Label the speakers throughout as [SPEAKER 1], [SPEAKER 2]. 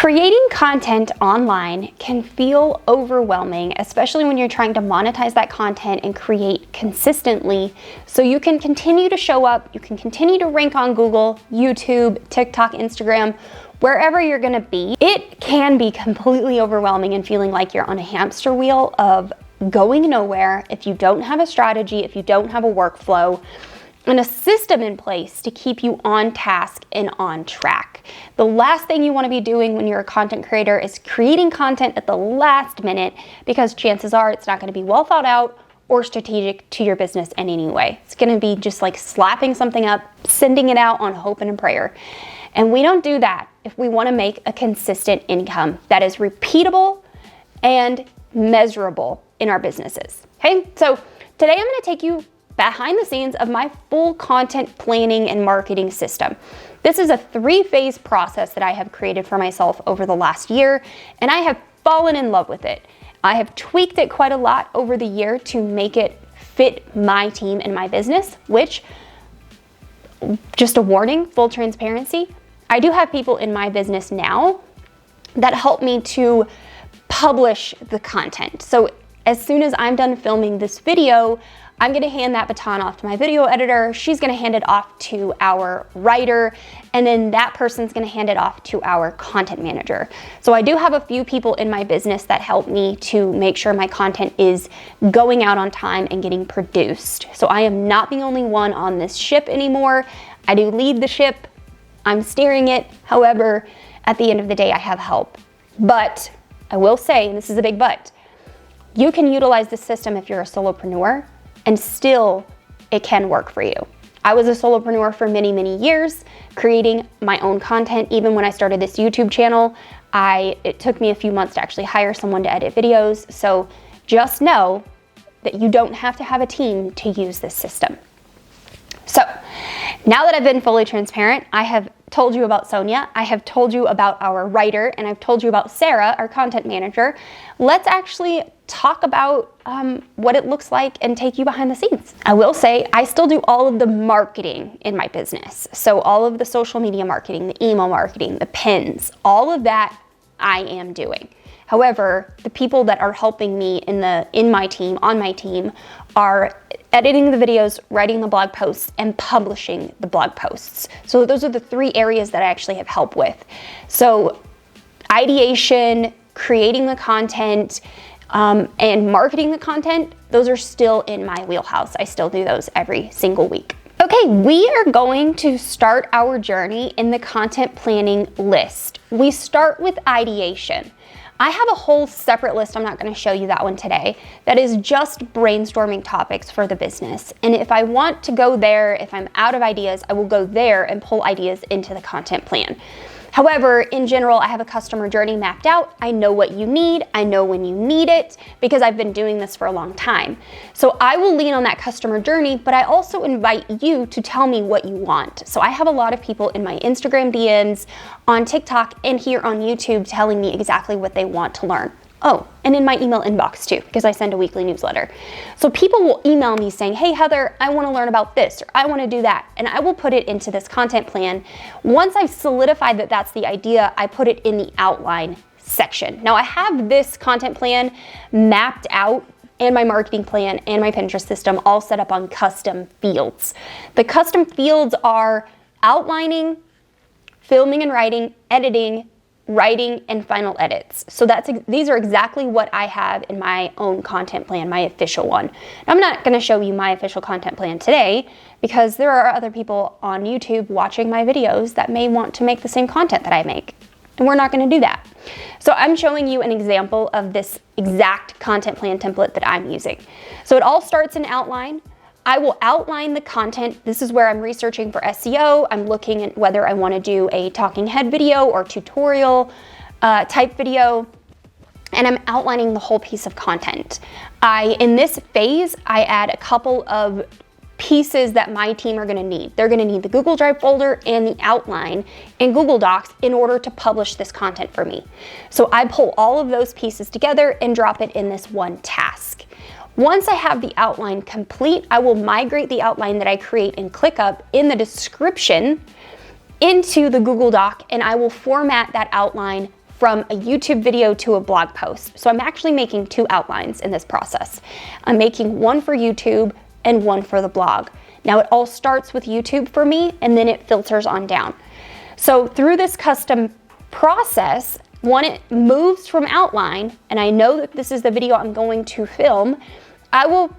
[SPEAKER 1] Creating content online can feel overwhelming, especially when you're trying to monetize that content and create consistently so you can continue to show up, you can continue to rank on Google, YouTube, TikTok, Instagram, wherever you're gonna be. It can be completely overwhelming and feeling like you're on a hamster wheel of going nowhere if you don't have a strategy, if you don't have a workflow, and a system in place to keep you on task and on track. The last thing you want to be doing when you're a content creator is creating content at the last minute, because chances are it's not going to be well thought out or strategic to your business in any way. It's going to be just like slapping something up, sending it out on hope and a prayer. And we don't do that if we want to make a consistent income that is repeatable and measurable in our businesses. Okay, so today I'm going to take you behind the scenes of my full content planning and marketing system. This is a 3-phase process that I have created for myself over the last year, and I have fallen in love with it. I have tweaked it quite a lot over the year to make it fit my team and my business, which, just a warning, full transparency, I do have people in my business now that help me to publish the content. So as soon as I'm done filming this video, I'm gonna hand that baton off to my video editor. She's gonna hand it off to our writer, and then that person's gonna hand it off to our content manager. So I do have a few people in my business that help me to make sure my content is going out on time and getting produced. So I am not the only one on this ship anymore. I do lead the ship, I'm steering it. However, at the end of the day, I have help. But I will say, and this is a big but, you can utilize this system if you're a solopreneur, and still it can work for you. I was a solopreneur for many, many years, creating my own content. Even when I started this YouTube channel, it took me a few months to actually hire someone to edit videos. So just know that you don't have to have a team to use this system. So now that I've been fully transparent, I have told you about Sonia, I have told you about our writer, and I've told you about Sarah, our content manager. Let's actually talk about what it looks like and take you behind the scenes. I will say I still do all of the marketing in my business. So all of the social media marketing, the email marketing, the pins, all of that I am doing. However, the people that are helping me on my team are editing the videos, writing the blog posts, and publishing the blog posts. So those are the 3 areas that I actually have help with. So ideation, creating the content, and marketing the content, those are still in my wheelhouse. I still do those every single week. Okay, we are going to start our journey in the content planning list. We start with ideation. I have a whole separate list, I'm not going to show you that one today, that is just brainstorming topics for the business. And if I want to go there, if I'm out of ideas, I will go there and pull ideas into the content plan. However, in general, I have a customer journey mapped out. I know what you need. I know when you need it because I've been doing this for a long time. So I will lean on that customer journey, but I also invite you to tell me what you want. So I have a lot of people in my Instagram DMs, on TikTok, and here on YouTube telling me exactly what they want to learn. Oh, and in my email inbox too, because I send a weekly newsletter. So people will email me saying, hey Heather, I want to learn about this, or I want to do that. And I will put it into this content plan. Once I've solidified that that's the idea, I put it in the outline section. Now I have this content plan mapped out, and my marketing plan and my Pinterest system all set up on custom fields. The custom fields are outlining, filming and writing, editing, writing, and final edits. So these are exactly what I have in my own content plan, my official one. Now, I'm not going to show you my official content plan today because there are other people on YouTube watching my videos that may want to make the same content that I make, and we're not going to do that. So I'm showing you an example of this exact content plan template that I'm using. So it all starts in outline. I will outline the content. This is where I'm researching for SEO. I'm looking at whether I want to do a talking head video or tutorial type video, and I'm outlining the whole piece of content. In this phase, I add a couple of pieces that my team are going to need. They're going to need the Google Drive folder and the outline in Google Docs in order to publish this content for me. So I pull all of those pieces together and drop it in this one task. Once I have the outline complete, I will migrate the outline that I create in ClickUp in the description into the Google Doc, and I will format that outline from a YouTube video to a blog post. So I'm actually making 2 outlines in this process. I'm making one for YouTube and one for the blog. Now it all starts with YouTube for me, and then it filters on down. So through this custom process, when it moves from outline, and I know that this is the video I'm going to film, I will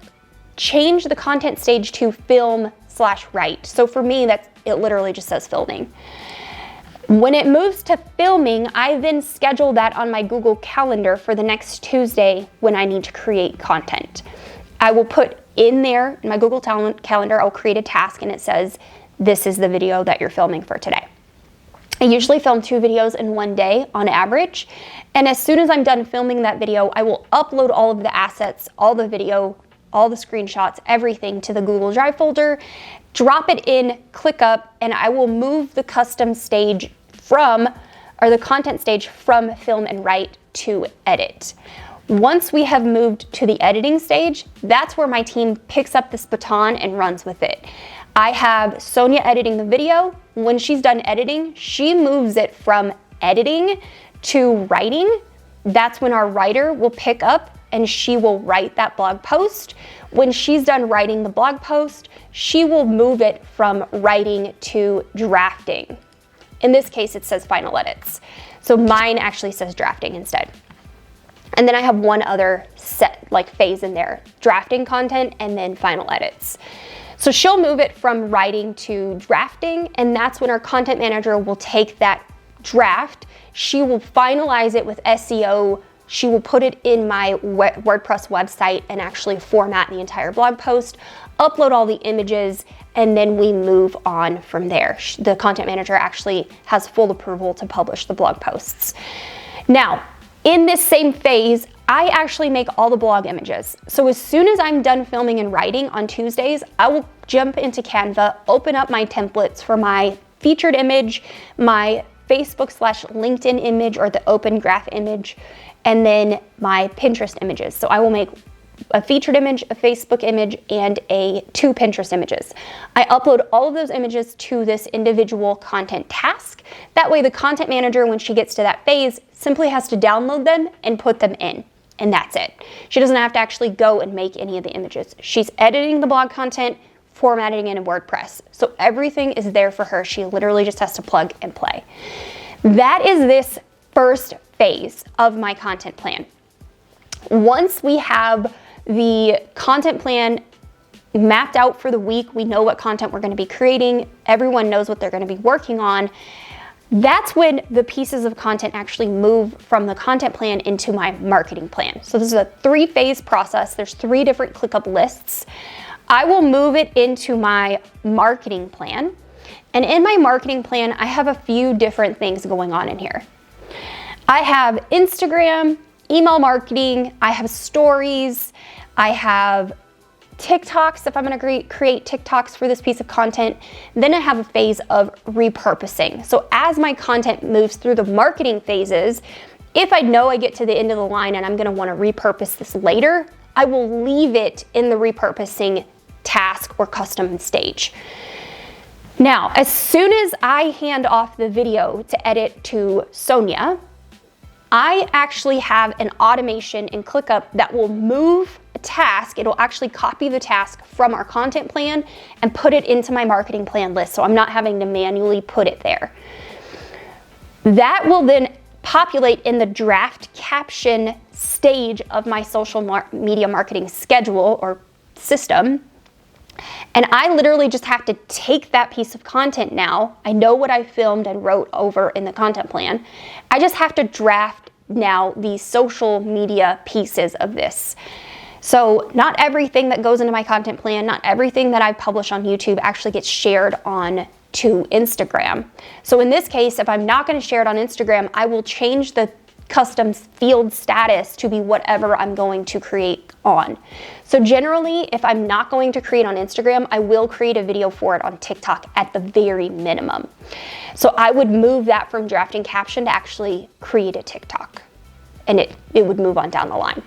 [SPEAKER 1] change the content stage to film/write. So for me, it literally just says filming. When it moves to filming, I then schedule that on my Google Calendar for the next Tuesday when I need to create content. I will put in there, in my Google Calendar, I'll create a task and it says, this is the video that you're filming for today. I usually film 2 videos in one day on average. And as soon as I'm done filming that video, I will upload all of the assets, all the video, all the screenshots, everything to the Google Drive folder, drop it in ClickUp, and I will move the custom stage the content stage from film and write to edit. Once we have moved to the editing stage, that's where my team picks up this baton and runs with it. I have Sonia editing the video. When she's done editing, she moves it from editing to writing. That's when our writer will pick up and she will write that blog post. When she's done writing the blog post, she will move it from writing to drafting. In this case, it says final edits. So mine actually says drafting instead. And then I have one other phase in there, drafting content and then final edits. So she'll move it from writing to drafting, and that's when our content manager will take that draft. She will finalize it with SEO. She will put it in my WordPress website and actually format the entire blog post, upload all the images, and then we move on from there. The content manager actually has full approval to publish the blog posts. Now, in this same phase, I actually make all the blog images. So as soon as I'm done filming and writing on Tuesdays, I will jump into Canva, open up my templates for my featured image, my Facebook/LinkedIn image or the open graph image, and then my Pinterest images. So I will make a featured image, a Facebook image, and 2 Pinterest images. I upload all of those images to this individual content task. That way the content manager, when she gets to that phase, simply has to download them and put them in. And that's it. She doesn't have to actually go and make any of the images. She's editing the blog content, formatting it in WordPress. So everything is there for her. She literally just has to plug and play. That is this first phase of my content plan. Once we have the content plan mapped out for the week, we know what content we're going to be creating, everyone knows what they're going to be working on, that's when the pieces of content actually move from the content plan into my marketing plan. So this is a 3-phase process. There's 3 different ClickUp lists. I will move it into my marketing plan. And in my marketing plan, I have a few different things going on in here. I have Instagram, email marketing, I have stories, I have TikToks if I'm going to create TikToks for this piece of content. Then I have a phase of repurposing. So as my content moves through the marketing phases, if I know I get to the end of the line and I'm going to want to repurpose this later, I will leave it in the repurposing task or custom stage. Now, as soon as I hand off the video to edit to Sonia, I actually have an automation in ClickUp that will move a task. It'll actually copy the task from our content plan and put it into my marketing plan list, so I'm not having to manually put it there. That will then populate in the draft caption stage of my social media marketing schedule or system. And I literally just have to take that piece of content now. I know what I filmed and wrote over in the content plan. I just have to draft now the social media pieces of this. So not everything that goes into my content plan, not everything that I publish on YouTube actually gets shared on to Instagram. So in this case, if I'm not going to share it on Instagram, I will change the custom field status to be whatever I'm going to create on. So generally, if I'm not going to create on Instagram, I will create a video for it on TikTok at the very minimum. So I would move that from drafting caption to actually create a TikTok, and it would move on down the line.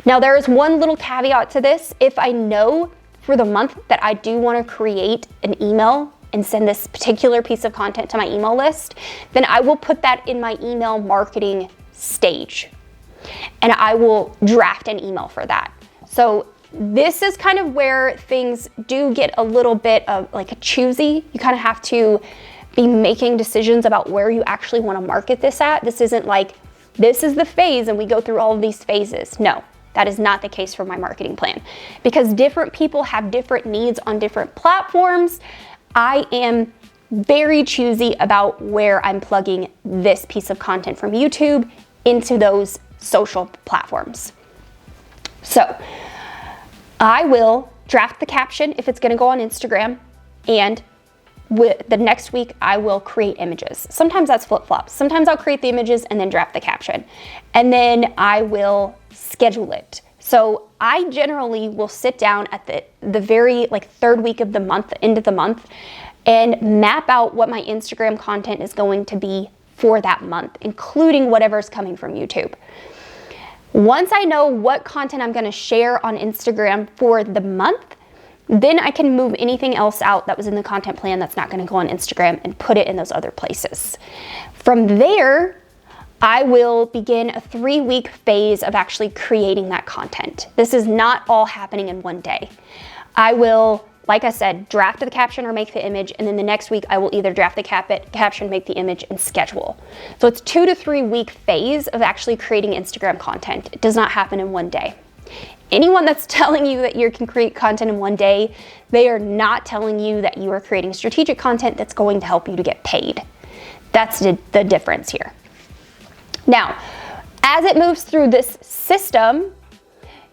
[SPEAKER 1] Now there is one little caveat to this. If I know for the month that I do want to create an email and send this particular piece of content to my email list, then I will put that in my email marketing stage. And I will draft an email for that. So this is kind of where things do get a little bit of like a choosy. You kind of have to be making decisions about where you actually want to market this at. This isn't like, this is the phase and we go through all of these phases. No, that is not the case for my marketing plan, because different people have different needs on different platforms. I am very choosy about where I'm plugging this piece of content from YouTube into those social platforms. So I will draft the caption if it's going to go on Instagram, and the next week I will create images. Sometimes that's flip-flops. Sometimes I'll create the images and then draft the caption, and then I will schedule it. So I generally will sit down at the very third week of the month, end of the month, and map out what my Instagram content is going to be for that month, including whatever's coming from YouTube. Once I know what content I'm going to share on Instagram for the month, then I can move anything else out that was in the content plan that's not going to go on Instagram and put it in those other places. From there, I will begin a 3-week phase of actually creating that content. This is not all happening in one day. I will, like I said, draft the caption or make the image, and then the next week I will either draft the caption, make the image, and schedule. So it's 2 to 3 week phase of actually creating Instagram content. It does not happen in one day. Anyone that's telling you that you can create content in one day, they are not telling you that you are creating strategic content that's going to help you to get paid. That's the difference here. Now, as it moves through this system,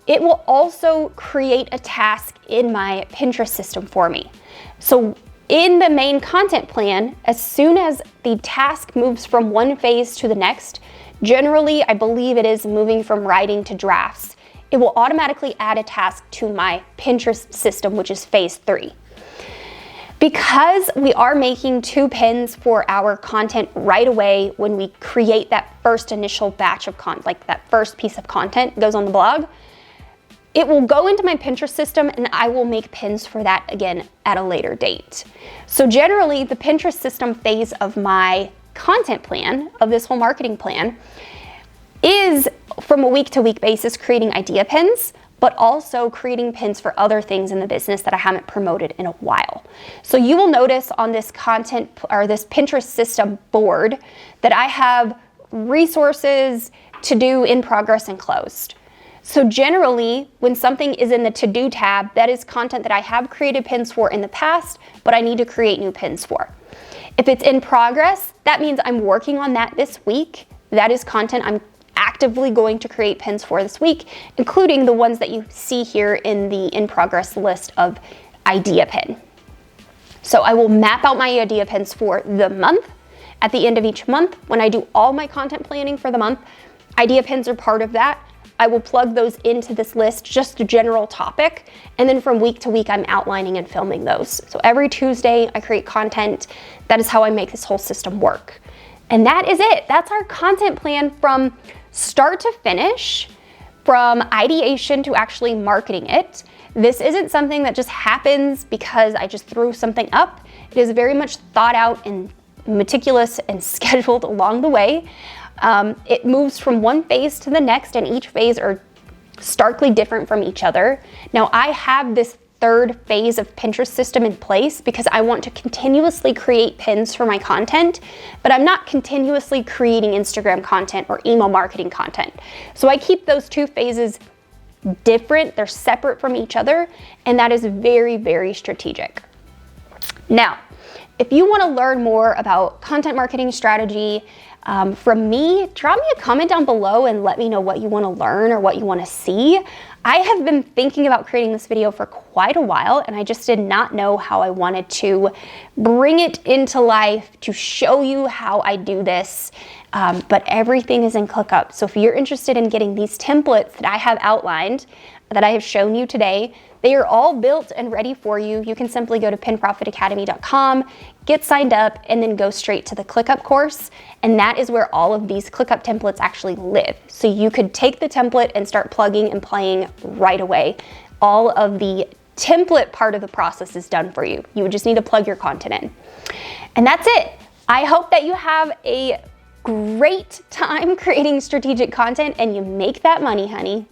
[SPEAKER 1] it will also create a task in my Pinterest system for me. So in the main content plan, as soon as the task moves from one phase to the next, generally I believe it is moving from writing to drafts, it will automatically add a task to my Pinterest system, which is phase 3. Because we are making 2 pins for our content right away when we create that first initial batch of content, like that first piece of content goes on the blog, it will go into my Pinterest system and I will make pins for that again at a later date. So generally the Pinterest system phase of my content plan, of this whole marketing plan, is from a week-to-week basis creating idea pins, but also creating pins for other things in the business that I haven't promoted in a while. So you will notice on this content or this Pinterest system board that I have resources, to do, in progress, and closed. So generally, when something is in the to-do tab, that is content that I have created pins for in the past, but I need to create new pins for. If it's in progress, that means I'm working on that this week. That is content I'm actively going to create pins for this week, including the ones that you see here in the in progress list of idea pin. So I will map out my idea pins for the month. At the end of each month, when I do all my content planning for the month, idea pins are part of that. I will plug those into this list, just a general topic, and then from week to week I'm outlining and filming those. So every Tuesday I create content. That is how I make this whole system work. And that is it. That's our content plan from start to finish, from ideation to actually marketing it. This isn't something that just happens because I just threw something up. It is very much thought out and meticulous and scheduled along the way. It moves from one phase to the next, and each phase are starkly different from each other. Now I have this 3rd phase of Pinterest system in place because I want to continuously create pins for my content, but I'm not continuously creating Instagram content or email marketing content. So I keep those 2 phases different, they're separate from each other, and that is very, very strategic. Now, if you want to learn more about content marketing strategy from me, drop me a comment down below and let me know what you want to learn or what you want to see. I have been thinking about creating this video for quite a while, and I just did not know how I wanted to bring it into life to show you how I do this, but everything is in ClickUp. So if you're interested in getting these templates that I have outlined, that I have shown you today, they are all built and ready for you. You can simply go to pinprofitacademy.com, get signed up, and then go straight to the ClickUp course. And that is where all of these ClickUp templates actually live. So you could take the template and start plugging and playing right away. All of the template part of the process is done for you. You would just need to plug your content in. And that's it. I hope that you have a great time creating strategic content and you make that money, honey.